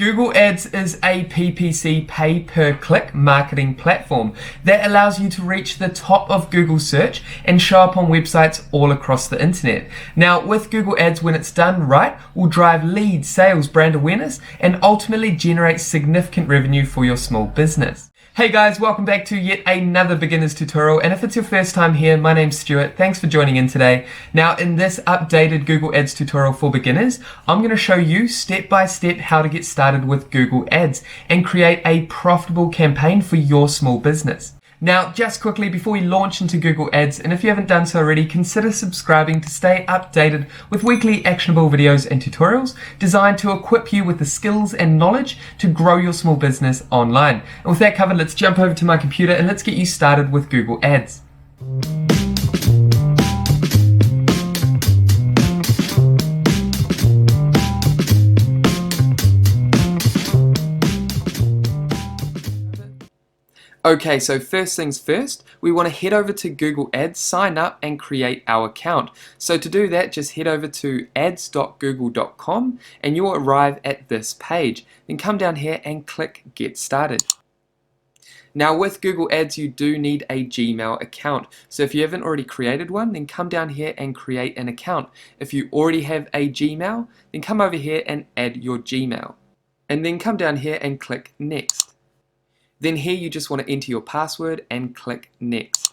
Google Ads is a PPC pay-per-click marketing platform that allows you to reach the top of Google search and show up on websites all across the internet. Now, with Google Ads, when it's done right, will drive leads, sales, brand awareness, and ultimately generate significant revenue for your small business. Hey guys, welcome back to yet another beginner's tutorial, and if it's your first time here, my name's Stuart. Thanks for joining in today. Now, in this updated Google Ads tutorial for beginners, I'm going to show you step by step how to get started with Google Ads and create a profitable campaign for your small business. Now, just quickly before we launch into Google Ads, and if you haven't done so already, consider subscribing to stay updated with weekly actionable videos and tutorials designed to equip you with the skills and knowledge to grow your small business online. And with that covered, let's jump over to my computer and let's get you started with Google Ads. Okay, so first things first, we want to head over to Google Ads, sign up and create our account. So to do that, just head over to ads.google.com and you'll arrive at this page. Then come down here and click Get Started. Now with Google Ads, you do need a Gmail account. So if you haven't already created one, then come down here and create an account. If you already have a Gmail, then come over here and add your Gmail. And then come down here and click Next. Then here you just want to enter your password and click Next.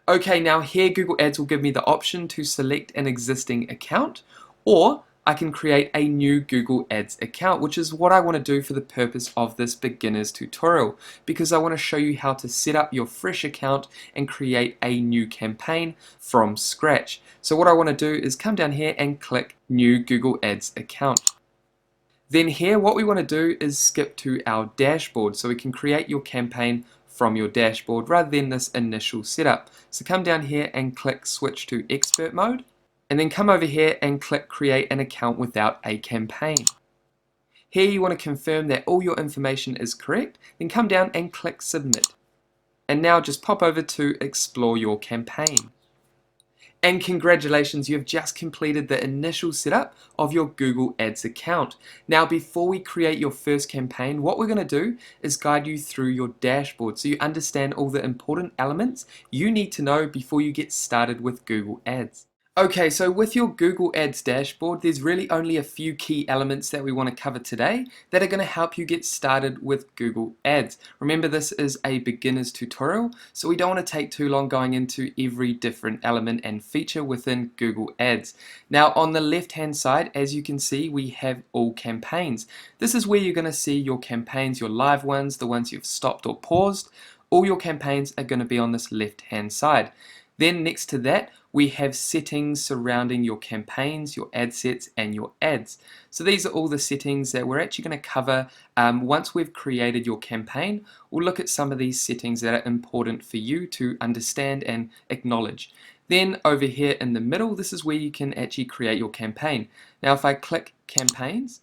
Okay, now here Google Ads will give me the option to select an existing account, or I can create a new Google Ads account, which is what I want to do for the purpose of this beginner's tutorial, because I want to show you how to set up your fresh account and create a new campaign from scratch. So what I want to do is come down here and click New Google Ads Account. Then here what we want to do is skip to our dashboard so we can create your campaign from your dashboard rather than this initial setup. So come down here and click switch to expert mode, and then come over here and click create an account without a campaign. Here you want to confirm that all your information is correct, then come down and click submit. And now just pop over to explore your campaign. And congratulations, you have just completed the initial setup of your Google Ads account. Now, before we create your first campaign, what we're going to do is guide you through your dashboard so you understand all the important elements you need to know before you get started with Google Ads. Okay, so with your Google Ads dashboard, there's really only a few key elements that we want to cover today that are going to help you get started with Google Ads. Remember, this is a beginner's tutorial, so we don't want to take too long going into every different element and feature within Google Ads. Now, on the left-hand side, as you can see, we have all campaigns. This is where you're going to see your campaigns, your live ones, the ones you've stopped or paused. All your campaigns are going to be on this left-hand side. Then next to that, we have settings surrounding your campaigns, your ad sets, and your ads. So these are all the settings that we're actually going to cover once we've created your campaign. We'll look at some of these settings that are important for you to understand and acknowledge. Then over here in the middle, this is where you can actually create your campaign. Now if I click campaigns,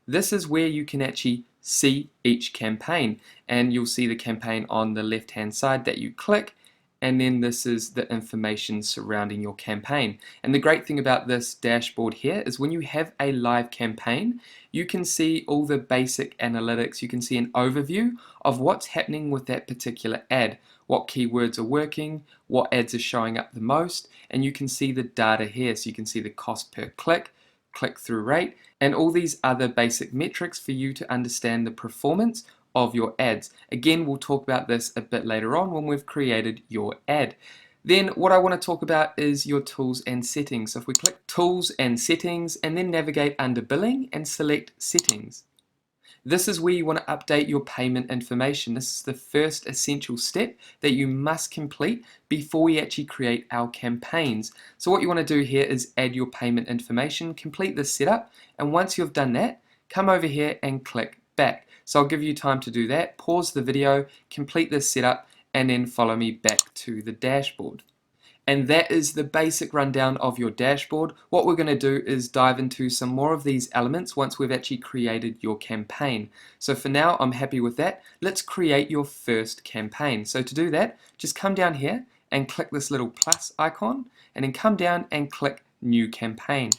this is where you can actually see each campaign, and you'll see the campaign on the left hand side that you click. And then this is the information surrounding your campaign. And the great thing about this dashboard here is when you have a live campaign, you can see all the basic analytics. You can see an overview of what's happening with that particular ad, what keywords are working, what ads are showing up the most, and you can see the data here. So you can see the cost per click, click-through rate, and all these other basic metrics for you to understand the performance of your ads. Again, we'll talk about this a bit later on when we've created your ad. Then what I want to talk about is your tools and settings. So if we click tools and settings and then navigate under billing and select settings, this is where you want to update your payment information. This is the first essential step that you must complete before we actually create our campaigns. So what you want to do here is add your payment information, complete this setup, and once you've done that, come over here and click back. So I'll give you time to do that, pause the video, complete this setup, and then follow me back to the dashboard. And that is the basic rundown of your dashboard. What we're going to do is dive into some more of these elements once we've actually created your campaign. So for now, I'm happy with that. Let's create your first campaign. So to do that, just come down here and click this little plus icon, and then come down and click New Campaign.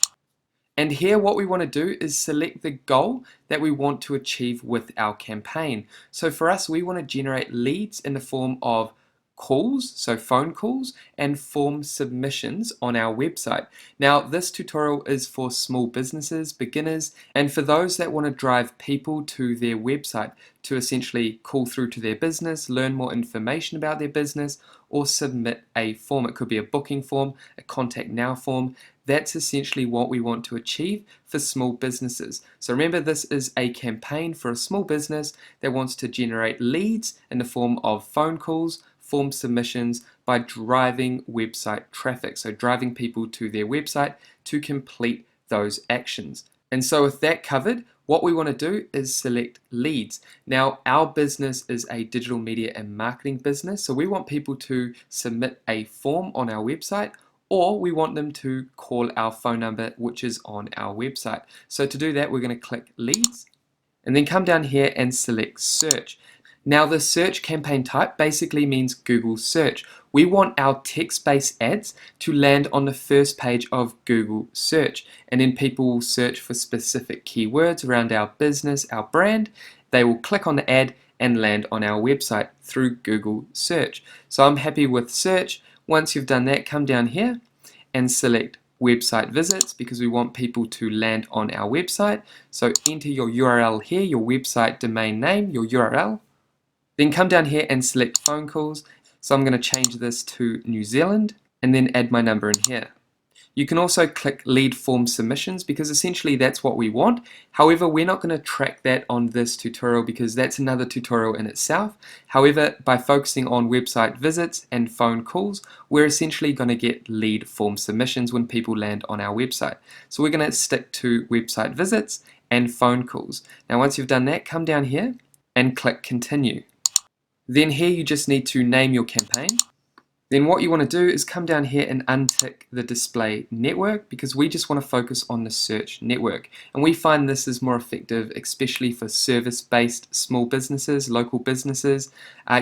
And here what we want to do is select the goal that we want to achieve with our campaign. So for us, we want to generate leads in the form of calls, so phone calls, and form submissions on our website. Now, this tutorial is for small businesses, beginners, and for those that want to drive people to their website to essentially call through to their business, learn more information about their business, or submit a form. It could be a booking form, a contact now form. That's essentially what we want to achieve for small businesses. So remember, this is a campaign for a small business that wants to generate leads in the form of phone calls, form submissions by driving website traffic. So driving people to their website to complete those actions. And so with that covered, what we want to do is select leads. Now, our business is a digital media and marketing business, so we want people to submit a form on our website, or we want them to call our phone number, which is on our website. So to do that, we're going to click leads and then come down here and select search. Now, the search campaign type basically means Google search. We want our text-based ads to land on the first page of Google search, and then people will search for specific keywords around our business, our brand. They will click on the ad and land on our website through Google search. So I'm happy with search. Once you've done that, come down here and select website visits because we want people to land on our website. So enter your URL here, your website domain name, your URL. Then come down here and select phone calls. So I'm going to change this to New Zealand and then add my number in here. You can also click lead form submissions because essentially that's what we want. However, we're not going to track that on this tutorial because that's another tutorial in itself. However, by focusing on website visits and phone calls, we're essentially going to get lead form submissions when people land on our website. So we're going to stick to website visits and phone calls. Now, once you've done that, come down here and click continue. Then here you just need to name your campaign. Then what you want to do is come down here and untick the display network because we just want to focus on the search network. And we find this is more effective, especially for service-based small businesses, local businesses.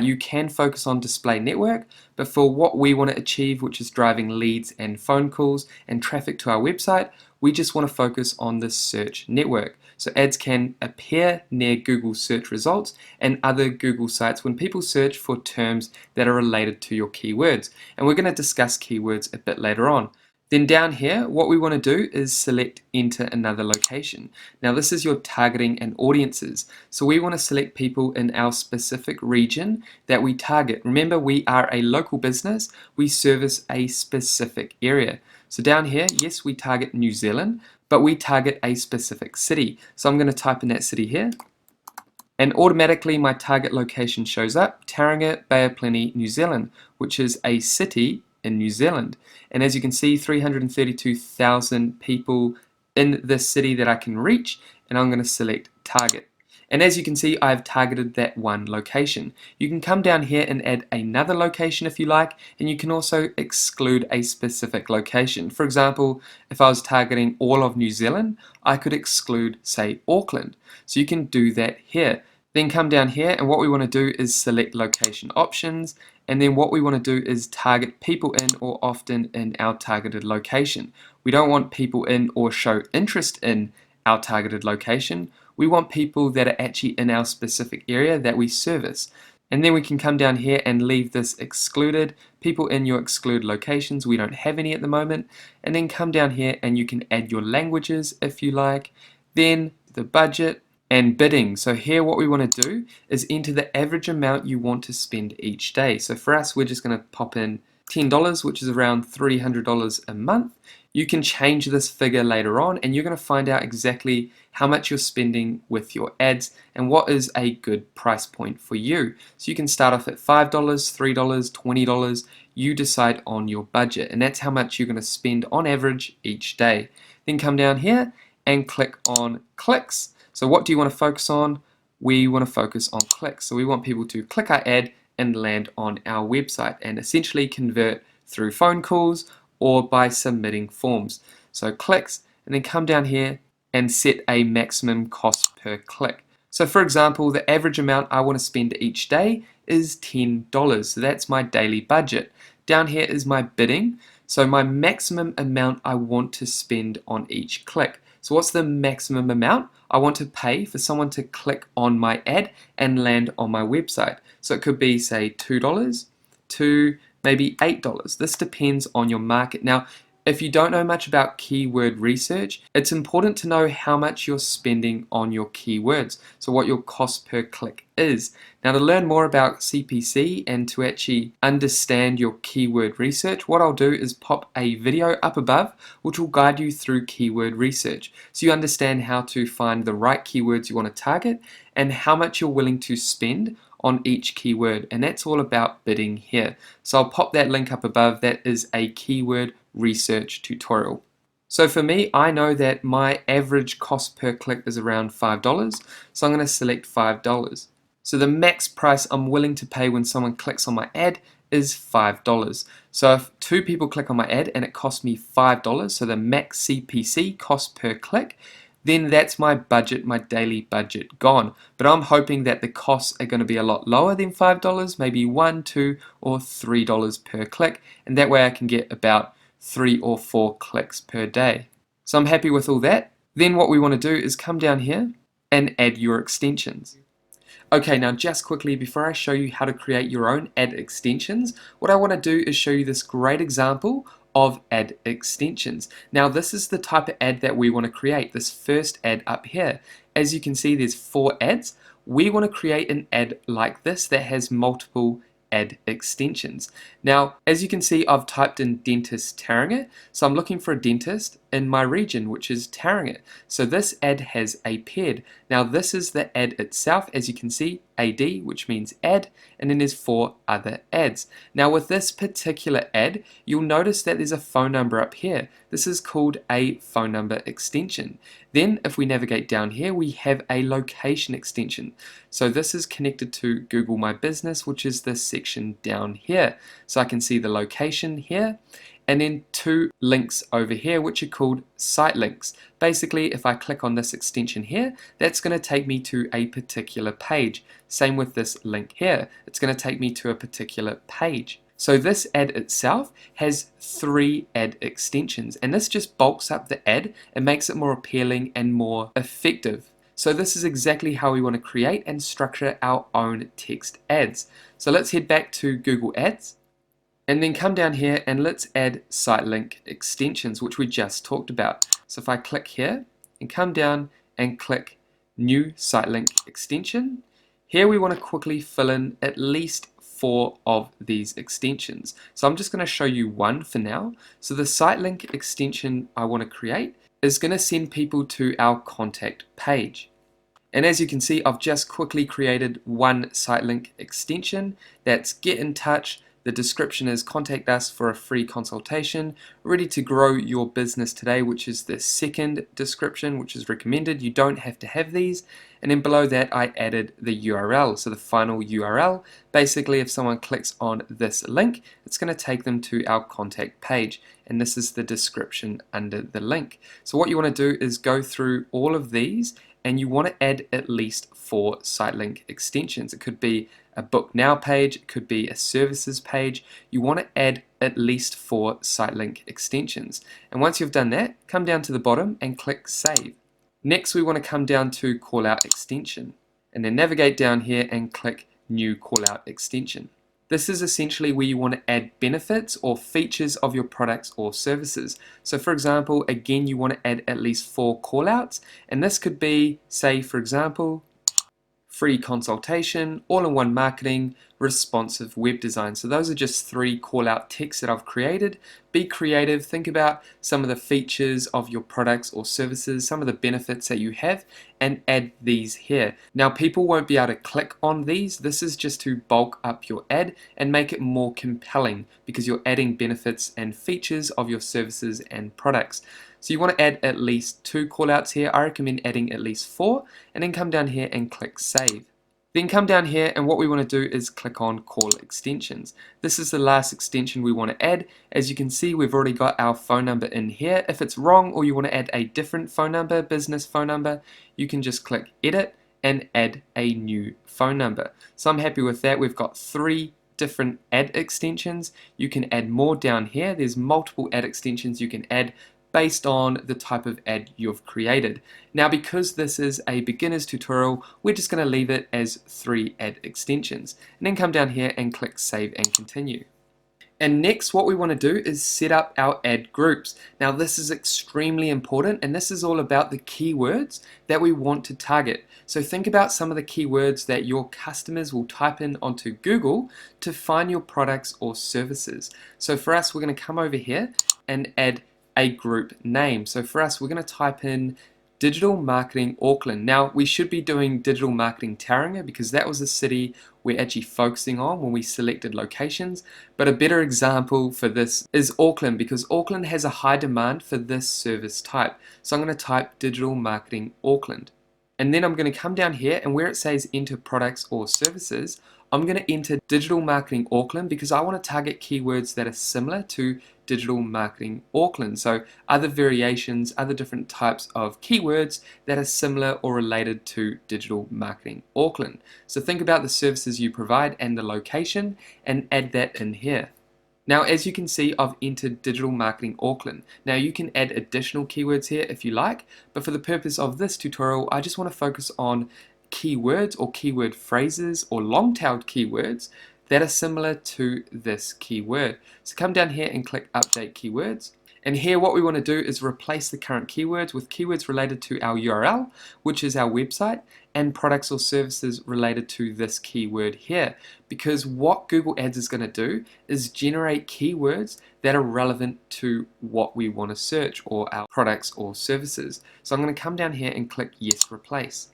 You can focus on display network, but for what we want to achieve, which is driving leads and phone calls and traffic to our website, we just want to focus on the search network. So ads can appear near Google search results and other Google sites when people search for terms that are related to your keywords. And we're going to discuss keywords a bit later on. Then down here, what we want to do is select enter another location. Now this is your targeting and audiences. So we want to select people in our specific region that we target. Remember, we are a local business. We service a specific area. So down here, yes, we target New Zealand, but we target a specific city. So I'm going to type in that city here. And automatically my target location shows up, Tauranga, Bay of Plenty, New Zealand, which is a city in New Zealand. And as you can see, 332,000 people in this city that I can reach, and I'm going to select target. And as you can see, I've targeted that one location. You can come down here and add another location if you like, and you can also exclude a specific location. For example, if I was targeting all of New Zealand, I could exclude, say, Auckland. So you can do that here. Then come down here, and what we want to do is select location options, and then what we want to do is target people in or often in our targeted location. We don't want people in or show interest in our targeted location. We want people that are actually in our specific area that we service. And then we can come down here and leave this excluded. People in your excluded locations, we don't have any at the moment. And then come down here and you can add your languages if you like. Then the budget and bidding. So here what we want to do is enter the average amount you want to spend each day. So for us, we're just going to pop in $10, which is around $300 a month. You can change this figure later on and you're going to find out exactly how much you're spending with your ads and what is a good price point for you. So you can start off at $5, $3, $20. You decide on your budget, and that's how much you're going to spend on average each day. Then come down here and click on clicks. So what do you want to focus on? We want to focus on clicks. So we want people to click our ad and land on our website and essentially convert through phone calls or by submitting forms. So clicks, and then come down here and set a maximum cost per click. So for example, the average amount I want to spend each day is $10. So that's my daily budget. Down here is my bidding. So my maximum amount I want to spend on each click. So what's the maximum amount I want to pay for someone to click on my ad and land on my website? So it could be, say, $2 to maybe $8. This depends on your market. Now, if you don't know much about keyword research, it's important to know how much you're spending on your keywords, so what your cost per click is. Now, to learn more about CPC and to actually understand your keyword research, what I'll do is pop a video up above which will guide you through keyword research, so you understand how to find the right keywords you want to target and how much you're willing to spend on each keyword, and that's all about bidding here. So I'll pop that link up above. That is a keyword research tutorial. So for me, I know that my average cost per click is around $5, so I'm going to select $5. So the max price I'm willing to pay when someone clicks on my ad is $5. So if 2 people click on my ad and it costs me $5, so the max CPC, cost per click, then that's my budget, my daily budget gone. But I'm hoping that the costs are going to be a lot lower than $5, maybe $1, $2, or $3 per click, and that way I can get about 3 or 4 clicks per day. So I'm happy with all that. Then what we want to do is come down here and add your extensions. Okay, now just quickly before I show you how to create your own ad extensions, what I want to do is show you this great example of ad extensions. Now this is the type of ad that we want to create, this first ad up here. As you can see, there's 4 ads. We want to create an ad like this that has multiple ad extensions. Now, as you can see, I've typed in dentist Taringa, so I'm looking for a dentist in my region, which is Taringa. So this ad has a paired. Now this is the ad itself, as you can see, AD, which means ad, and then there's 4 other ads. Now with this particular ad, you'll notice that there's a phone number up here. This is called a phone number extension. Then if we navigate down here, we have a location extension. So this is connected to Google My Business, which is this section down here. So I can see the location here, and then 2 links over here which are called site links. Basically, if I click on this extension here, that's going to take me to a particular page. Same with this link here, it's going to take me to a particular page. So this ad itself has 3 ad extensions, and this just bulks up the ad and makes it more appealing and more effective. So this is exactly how we want to create and structure our own text ads. So let's head back to Google Ads, and then come down here and let's add site link extensions, which we just talked about. So if I click here and come down and click new site link extension, here we want to quickly fill in at least 4 of these extensions. So I'm just going to show you one for now. So the site link extension I want to create is going to send people to our contact page. And as you can see, I've just quickly created one site link extension. That's get in touch. The description is contact us for a free consultation, ready to grow your business today, which is the second description, which is recommended. You don't have to have these. And then below that, I added the URL, so the final URL. Basically, if someone clicks on this link, it's going to take them to our contact page. And this is the description under the link. So what you want to do is go through all of these, and you want to add at least 4 site link extensions. It could be a book now page, it could be a services page. You want to add at least 4 site link extensions. And once you've done that, come down to the bottom and click save. Next, we want to come down to callout extension, and then navigate down here and click new callout extension. This is essentially where you want to add benefits or features of your products or services. So for example, again, you want to add at least 4 callouts, and this could be, say for example, free consultation, all-in-one marketing, responsive web design. So those are just 3 call-out texts that I've created. Be creative, think about some of the features of your products or services, some of the benefits that you have, and add these here. Now people won't be able to click on these. This is just to bulk up your ad and make it more compelling because you're adding benefits and features of your services and products. So you want to add at least 2 callouts here. I recommend adding at least 4, and then come down here and click save. Then come down here, and what we want to do is click on call extensions. This is the last extension we want to add. As you can see, we've already got our phone number in here. If it's wrong or you want to add a different phone number, business phone number, you can just click edit and add a new phone number. So I'm happy with that. We've got 3 different ad extensions. You can add more down here. There's multiple ad extensions you can add based on the type of ad you've created. Now, because this is a beginner's tutorial, we're just going to leave it as 3 ad extensions, and then come down here and click Save and Continue. And next, what we want to do is set up our ad groups. Now, this is extremely important, and this is all about the keywords that we want to target. So think about some of the keywords that your customers will type in onto Google to find your products or services. So for us, we're going to come over here and add a group name. So for us, we're going to type in Digital Marketing Auckland. Now, we should be doing Digital Marketing Tauranga because that was the city we're actually focusing on when we selected locations. But a better example for this is Auckland, because Auckland has a high demand for this service type. So I'm going to type Digital Marketing Auckland. And then I'm going to come down here, and where it says enter products or services, I'm going to enter Digital Marketing Auckland because I want to target keywords that are similar to Digital Marketing Auckland. So other variations, other different types of keywords that are similar or related to Digital Marketing Auckland. So think about the services you provide and the location and add that in here. Now, as you can see, I've entered Digital Marketing Auckland. Now, you can add additional keywords here if you like, but for the purpose of this tutorial, I just want to focus on keywords or keyword phrases or long-tailed keywords that are similar to this keyword. So come down here and click Update Keywords. And here what we want to do is replace the current keywords with keywords related to our URL, which is our website, and products or services related to this keyword here. Because what Google Ads is going to do is generate keywords that are relevant to what we want to search or our products or services. So I'm going to come down here and click Yes, Replace.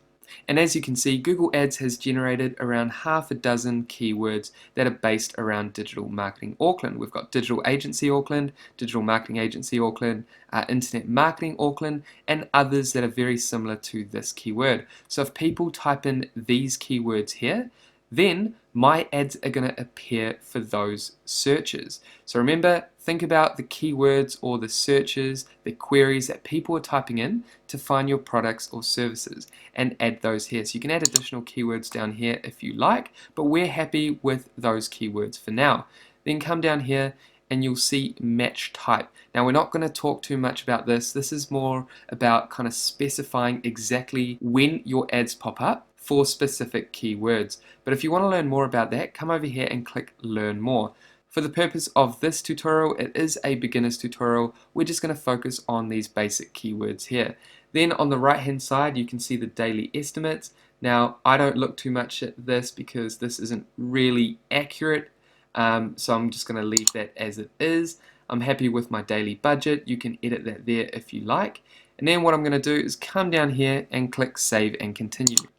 And as you can see, Google Ads has generated around half a dozen keywords that are based around Digital Marketing Auckland. We've got Digital Agency Auckland, Digital Marketing Agency Auckland, Internet Marketing Auckland, and others that are very similar to this keyword. So if people type in these keywords here, then my ads are going to appear for those searches. So remember, think about the keywords or the searches, the queries that people are typing in to find your products or services, and add those here. So you can add additional keywords down here if you like, but we're happy with those keywords for now. Then come down here and you'll see match type. Now, we're not going to talk too much about this. This is more about kind of specifying exactly when your ads pop up for specific keywords. But if you want to learn more about that, come over here and click Learn More. For the purpose of this tutorial, it is a beginner's tutorial. We're just going to focus on these basic keywords here. Then on the right hand side, you can see the daily estimates. Now, I don't look too much at this because this isn't really accurate. So I'm just going to leave that as it is. I'm happy with my daily budget. You can edit that there if you like. And then what I'm going to do is come down here and click Save and Continue.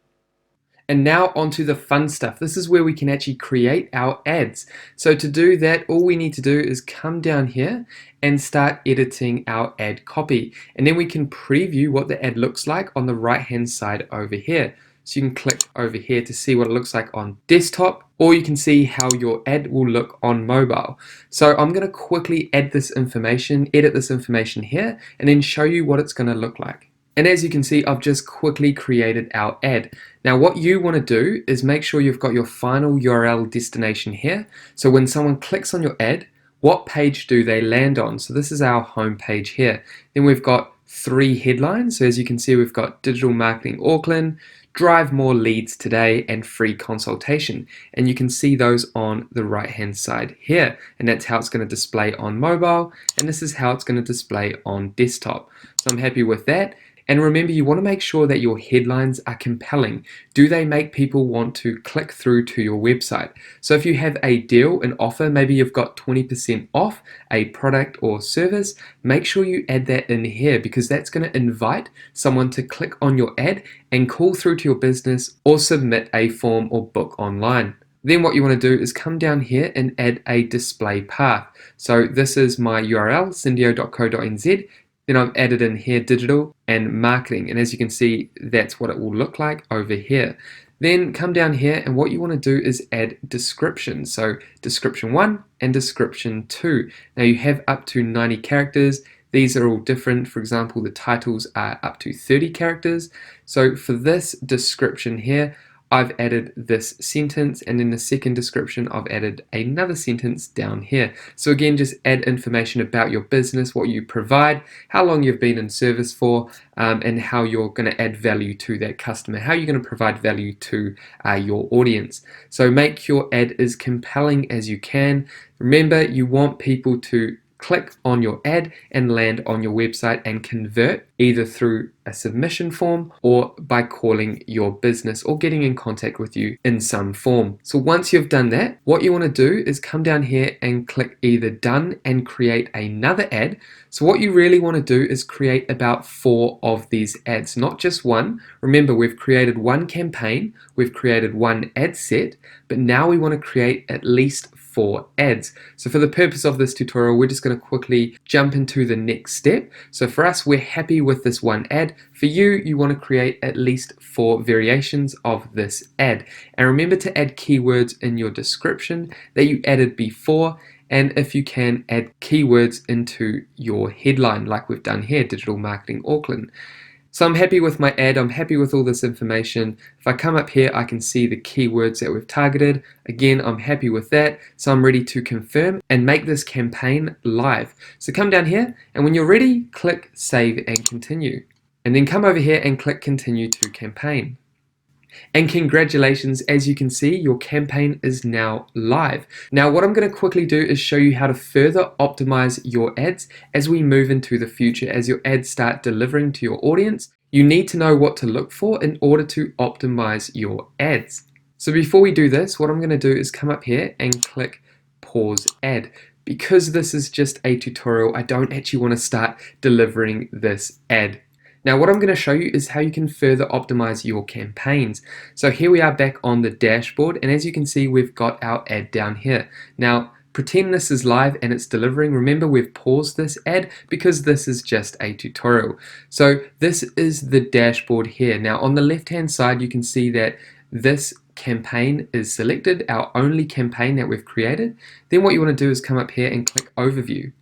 And now onto the fun stuff. This is where we can actually create our ads. So to do that, all we need to do is come down here and start editing our ad copy. And then we can preview what the ad looks like on the right hand side over here. So you can click over here to see what it looks like on desktop, or you can see how your ad will look on mobile. So I'm going to quickly add this information, edit this information here, and then show you what it's going to look like. And as you can see, I've just quickly created our ad. Now what you want to do is make sure you've got your final URL destination here. So when someone clicks on your ad, what page do they land on? So this is our home page here. Then we've got 3 headlines. So as you can see, we've got Digital Marketing Auckland, Drive More Leads Today, and Free Consultation. And you can see those on the right hand side here. And that's how it's going to display on mobile. And this is how it's going to display on desktop. So I'm happy with that. And remember, you want to make sure that your headlines are compelling. Do they make people want to click through to your website? So if you have a deal, an offer, maybe you've got 20% off a product or service, make sure you add that in here because that's going to invite someone to click on your ad and call through to your business or submit a form or book online. Then what you want to do is come down here and add a display path. So this is my URL, syndio.co.nz. Then I've added in here digital and marketing, and as you can see, that's what it will look like over here. Then come down here, and what you want to do is add descriptions. So description 1 and description 2. Now you have up to 90 characters. These are all different. For example, the titles are up to 30 characters. So for this description here, I've added this sentence, and in the second description I've added another sentence down here. So again, just add information about your business, what you provide, how long you've been in service for, and how you're going to add value to that customer, how you're going to provide value to your audience. So make your ad as compelling as you can. Remember, you want people to click on your ad and land on your website and convert either through a submission form or by calling your business or getting in contact with you in some form. So once you've done that, what you want to do is come down here and click either done and create another ad. So what you really want to do is create about 4 of these ads, not just one. Remember, we've created one campaign, we've created one ad set, but now we want to create at least 4 ads. So for the purpose of this tutorial, we're just going to quickly jump into the next step. So for us, we're happy with this one ad. For you, you want to create at least 4 variations of this ad. And remember to add keywords in your description that you added before. And if you can, add keywords into your headline like we've done here, Digital Marketing Auckland. So I'm happy with my ad, I'm happy with all this information. If I come up here, I can see the keywords that we've targeted. Again, I'm happy with that. So I'm ready to confirm and make this campaign live. So come down here, and when you're ready, click Save and Continue. And then come over here and click Continue to Campaign. And congratulations, as you can see, your campaign is now live. Now what I'm going to quickly do is show you how to further optimize your ads as we move into the future. As your ads start delivering to your audience, you need to know what to look for in order to optimize your ads. So before we do this, what I'm going to do is come up here and click Pause Ad. Because this is just a tutorial, I don't actually want to start delivering this ad. Now what I'm going to show you is how you can further optimize your campaigns. So here we are back on the dashboard, and as you can see, we've got our ad down here. Now pretend this is live and it's delivering. Remember, we've paused this ad because this is just a tutorial. So this is the dashboard here. Now on the left hand side, you can see that this campaign is selected, our only campaign that we've created. Then what you want to do is come up here and click Overview.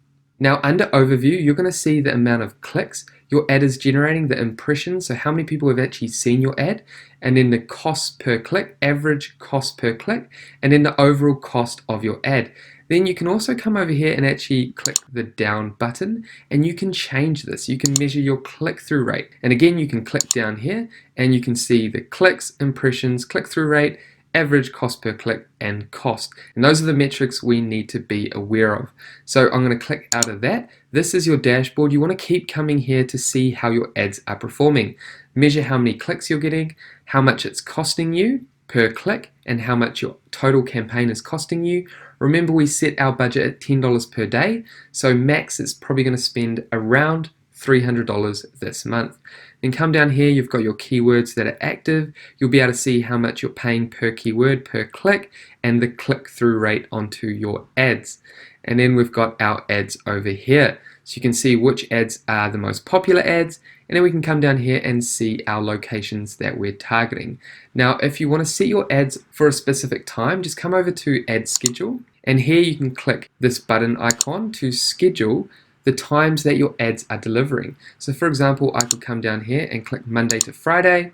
Now under Overview, you're going to see the amount of clicks your ad is generating, the impressions, so how many people have actually seen your ad, and then the cost per click, average cost per click, and then the overall cost of your ad. Then you can also come over here and actually click the down button, and you can change this. You can measure your click-through rate. And again, you can click down here and you can see the clicks, impressions, click-through rate, average cost per click, and cost. And those are the metrics we need to be aware of. So I'm going to click out of that. This is your dashboard. You want to keep coming here to see how your ads are performing. Measure how many clicks you're getting, how much it's costing you per click, and how much your total campaign is costing you. Remember, we set our budget at $10 per day, so max is probably going to spend around $300 this month. Then come down here, you've got your keywords that are active. You'll be able to see how much you're paying per keyword, per click, and the click-through rate onto your ads. And then we've got our ads over here. So you can see which ads are the most popular ads, and then we can come down here and see our locations that we're targeting. Now, if you want to set your ads for a specific time, just come over to Ad Schedule, and here you can click this button icon to schedule the times that your ads are delivering. So for example, I could come down here and click Monday to Friday,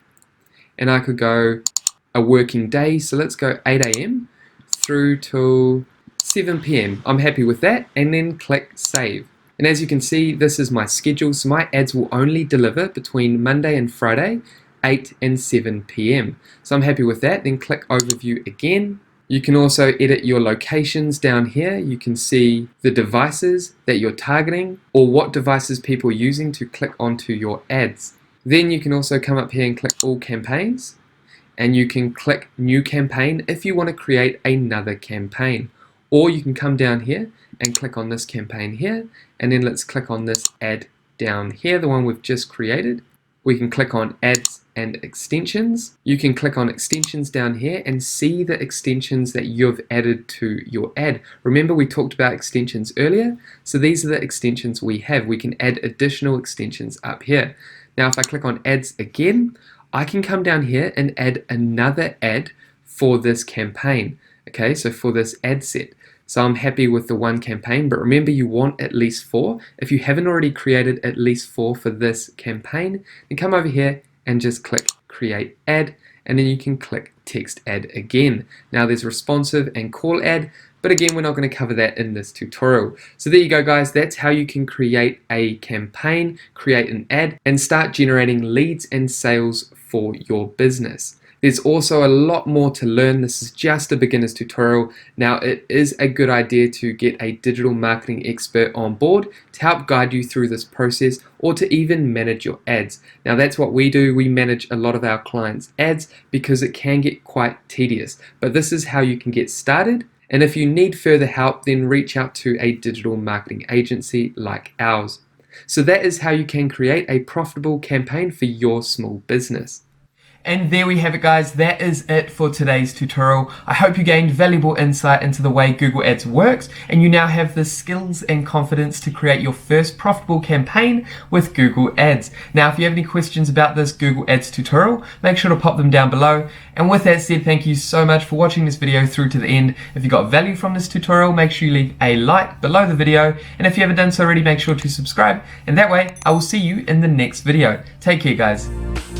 and I could go a working day. So let's go 8 AM through till 7 PM. I'm happy with that, and then click Save. And as you can see, this is my schedule. So my ads will only deliver between Monday and Friday, 8 and 7 PM. So I'm happy with that. Then click Overview again. You can also edit your locations down here. You can see the devices that you're targeting or what devices people are using to click onto your ads. Then you can also come up here and click All Campaigns, and you can click New Campaign if you want to create another campaign. Or you can come down here and click on this campaign here, and then let's click on this ad down here, the one we've just created. We can click on Ads and Extensions. You can click on Extensions down here and see the extensions that you've added to your ad. Remember, we talked about extensions earlier, so these are the extensions we have. We can add additional extensions up here. Now if I click on Ads again, I can come down here and add another ad for this campaign. Okay, so for this ad set. So I'm happy with the one campaign, but remember, you want at least 4. If you haven't already created at least 4 for this campaign, then come over here and just click create ad, and then you can click text ad again. Now there's responsive and call ad, but again, we're not going to cover that in this tutorial. So there you go, guys. That's how you can create a campaign, create an ad, and start generating leads and sales for your business. There's also a lot more to learn. This is just a beginner's tutorial. Now, it is a good idea to get a digital marketing expert on board to help guide you through this process, or to even manage your ads. Now, that's what we do. We manage a lot of our clients' ads because it can get quite tedious. But this is how you can get started. And if you need further help, then reach out to a digital marketing agency like ours. So that is how you can create a profitable campaign for your small business. And there we have it, guys. That is it for today's tutorial. I hope you gained valuable insight into the way Google Ads works, and you now have the skills and confidence to create your first profitable campaign with Google Ads. Now, if you have any questions about this Google Ads tutorial, make sure to pop them down below. And with that said, thank you so much for watching this video through to the end. If you got value from this tutorial, make sure you leave a like below the video. And if you haven't done so already, make sure to subscribe. And that way, I will see you in the next video. Take care, guys.